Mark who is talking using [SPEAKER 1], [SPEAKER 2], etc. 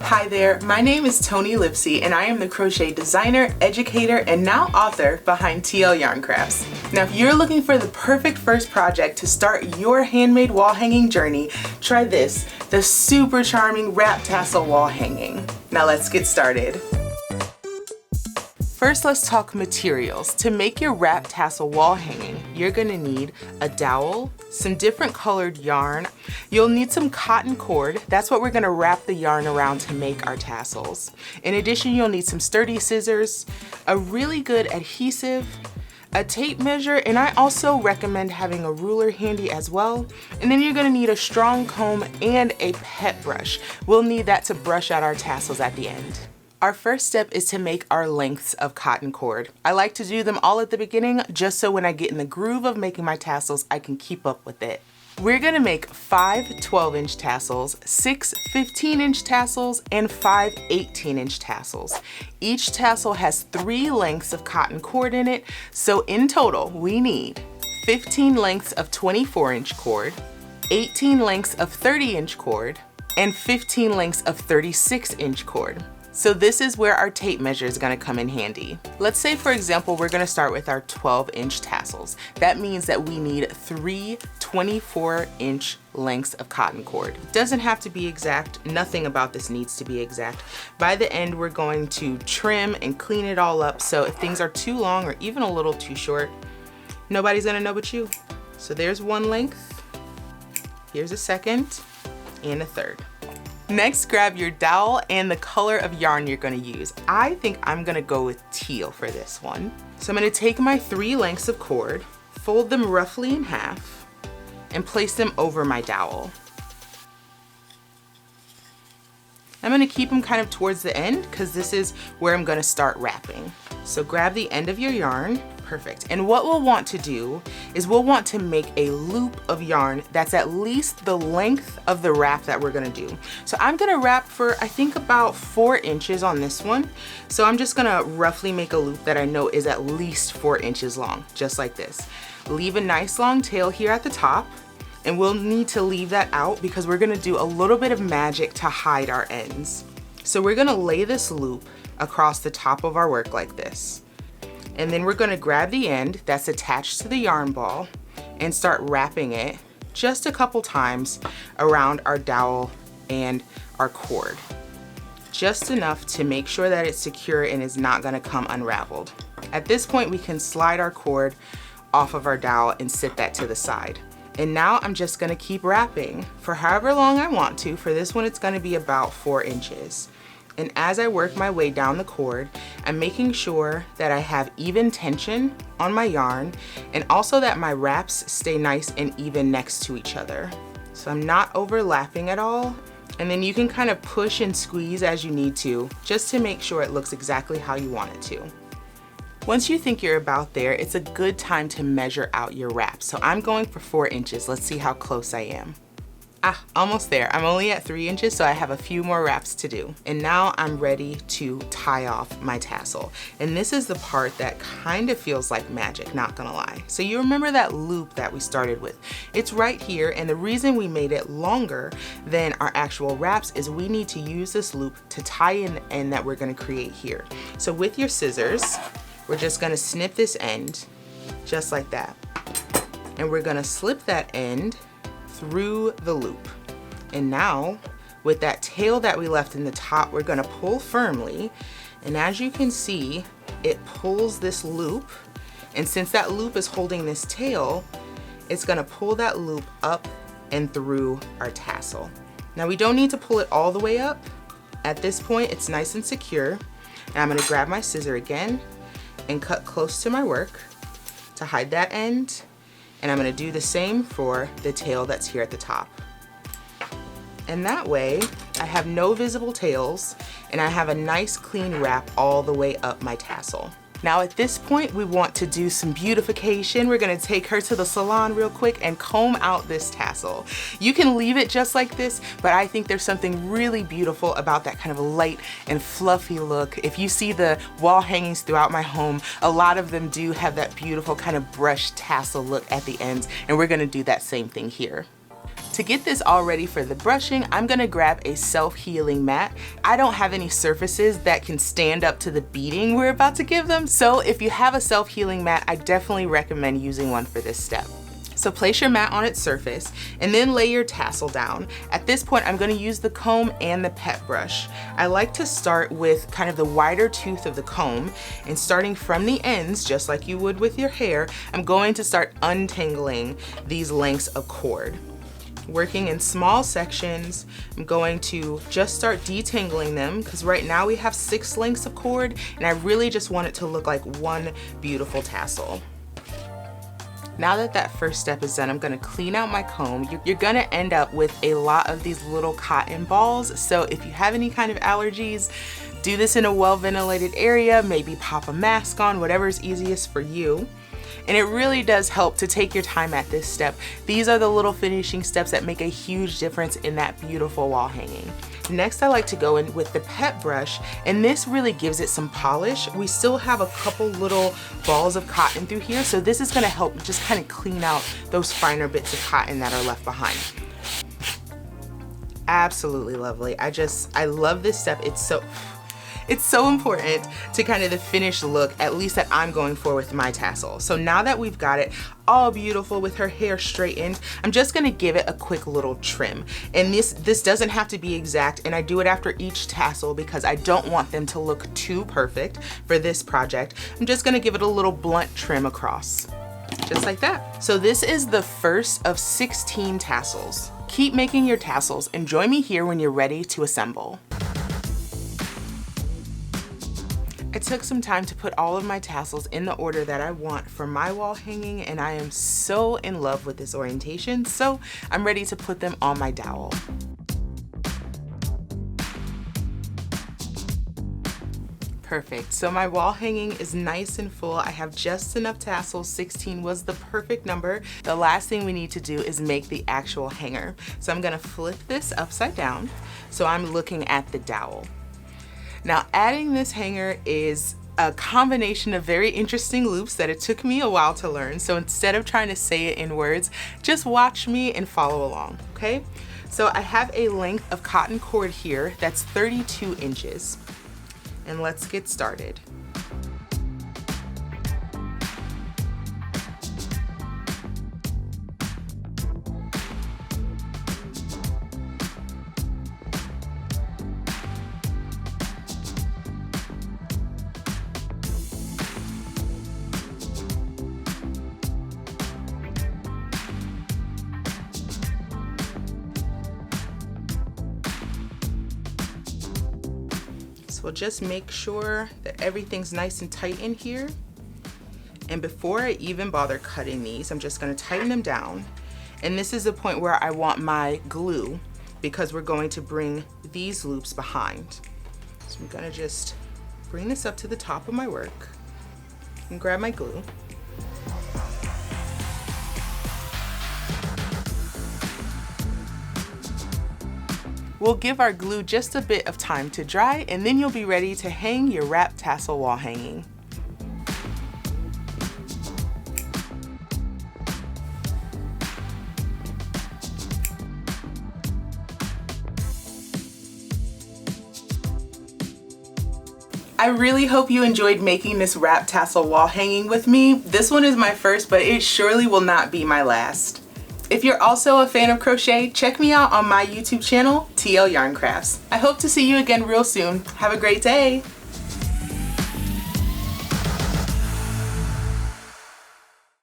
[SPEAKER 1] Hi there, my name is Toni Lipsey and I am the crochet designer, educator, and now author behind TL Yarn Crafts. Now if you're looking for the perfect first project to start your handmade wall hanging journey, try this, the super charming wrap tassel wall hanging. Now let's get started. First, let's talk materials. To make your wrap tassel wall hanging, you're gonna need a dowel, some different colored yarn. You'll need some cotton cord. That's what we're gonna wrap the yarn around to make our tassels. In addition, you'll need some sturdy scissors, a really good adhesive, a tape measure, and I also recommend having a ruler handy as well. And then you're gonna need a strong comb and a pet brush. We'll need that to brush out our tassels at the end. Our first step is to make our lengths of cotton cord. I like to do them all at the beginning just so when I get in the groove of making my tassels, I can keep up with it. We're gonna make 5 12-inch tassels, 6 15-inch tassels, and 5 18-inch tassels. Each tassel has 3 lengths of cotton cord in it, so in total we need 15 lengths of 24-inch cord, 18 lengths of 30-inch cord, and 15 lengths of 36-inch cord. So this is where our tape measure is gonna come in handy. Let's say, for example, we're gonna start with our 12-inch tassels. That means that we need 3 24-inch lengths of cotton cord. It doesn't have to be exact. Nothing about this needs to be exact. By the end, we're going to trim and clean it all up. So if things are too long or even a little too short, nobody's gonna know but you. So there's one length, here's a second, and a third. Next, grab your dowel and the color of yarn you're gonna use. I think I'm gonna go with teal for this one. So I'm gonna take my 3 lengths of cord, fold them roughly in half, and place them over my dowel. I'm gonna keep them kind of towards the end because this is where I'm gonna start wrapping. So grab the end of your yarn, perfect. And what we'll want to do is we'll want to make a loop of yarn that's at least the length of the wrap that we're gonna do. So I'm gonna wrap for, I think, about 4 inches on this one. So I'm just gonna roughly make a loop that I know is at least 4 inches long, just like this. Leave a nice long tail here at the top, and we'll need to leave that out because we're gonna do a little bit of magic to hide our ends. So we're gonna lay this loop across the top of our work like this. And then we're gonna grab the end that's attached to the yarn ball and start wrapping it just a couple times around our dowel and our cord. Just enough to make sure that it's secure and is not gonna come unraveled. At this point, we can slide our cord off of our dowel and sit that to the side. And now I'm just gonna keep wrapping for however long I want to. For this one, it's gonna be about 4 inches. And as I work my way down the cord, I'm making sure that I have even tension on my yarn and also that my wraps stay nice and even next to each other. So I'm not overlapping at all. And then you can kind of push and squeeze as you need to, just to make sure it looks exactly how you want it to. Once you think you're about there, it's a good time to measure out your wrap. So I'm going for 4 inches. Let's see how close I am. Almost there. I'm only at 3 inches, so I have a few more wraps to do. And now I'm ready to tie off my tassel. And this is the part that kind of feels like magic, not gonna lie. So you remember that loop that we started with? It's right here, and the reason we made it longer than our actual wraps is we need to use this loop to tie in the end that we're gonna create here. So with your scissors, we're just gonna snip this end, just like that. And we're gonna slip that end through the loop. And now, with that tail that we left in the top, we're gonna pull firmly. And as you can see, it pulls this loop. And since that loop is holding this tail, it's gonna pull that loop up and through our tassel. Now we don't need to pull it all the way up. At this point, it's nice and secure. And I'm gonna grab my scissor again and cut close to my work to hide that end. And I'm gonna do the same for the tail that's here at the top. And that way, I have no visible tails and I have a nice clean wrap all the way up my tassel. Now at this point, we want to do some beautification. We're gonna take her to the salon real quick and comb out this tassel. You can leave it just like this, but I think there's something really beautiful about that kind of light and fluffy look. If you see the wall hangings throughout my home, a lot of them do have that beautiful kind of brushed tassel look at the ends, and we're gonna do that same thing here. To get this all ready for the brushing, I'm gonna grab a self-healing mat. I don't have any surfaces that can stand up to the beating we're about to give them, so if you have a self-healing mat, I definitely recommend using one for this step. So place your mat on its surface and then lay your tassel down. At this point, I'm gonna use the comb and the pet brush. I like to start with kind of the wider tooth of the comb, and starting from the ends, just like you would with your hair, I'm going to start untangling these lengths of cord. Working in small sections, I'm going to just start detangling them because right now we have 6 lengths of cord and I really just want it to look like one beautiful tassel. Now that that first step is done, I'm gonna clean out my comb. You're gonna end up with a lot of these little cotton balls, so if you have any kind of allergies, do this in a well-ventilated area, maybe pop a mask on, whatever's easiest for you. And it really does help to take your time at this step. These are the little finishing steps that make a huge difference in that beautiful wall hanging. Next, I like to go in with the pet brush, and this really gives it some polish. We still have a couple little balls of cotton through here, so this is gonna help just kind of clean out those finer bits of cotton that are left behind. Absolutely lovely. I love this step. It's so important to kind of the finished look, at least that I'm going for with my tassel. So now that we've got it all beautiful with her hair straightened, I'm just gonna give it a quick little trim. And this doesn't have to be exact, and I do it after each tassel because I don't want them to look too perfect for this project. I'm just gonna give it a little blunt trim across, just like that. So this is the first of 16 tassels. Keep making your tassels and join me here when you're ready to assemble. I took some time to put all of my tassels in the order that I want for my wall hanging, and I am so in love with this orientation, so I'm ready to put them on my dowel. Perfect, so my wall hanging is nice and full. I have just enough tassels. 16 was the perfect number. The last thing we need to do is make the actual hanger. So I'm gonna flip this upside down so I'm looking at the dowel. Now, adding this hanger is a combination of very interesting loops that it took me a while to learn. So instead of trying to say it in words, just watch me and follow along, okay? So I have a length of cotton cord here that's 32 inches. And let's get started. We'll just make sure that everything's nice and tight in here. And before I even bother cutting these, I'm just gonna tighten them down. And this is the point where I want my glue because we're going to bring these loops behind. So I'm gonna just bring this up to the top of my work and grab my glue. We'll give our glue just a bit of time to dry, and then you'll be ready to hang your wrap tassel wall hanging. I really hope you enjoyed making this wrap tassel wall hanging with me. This one is my first, but it surely will not be my last. If you're also a fan of crochet, check me out on my YouTube channel, TL Yarn Crafts. I hope to see you again real soon. Have a great day.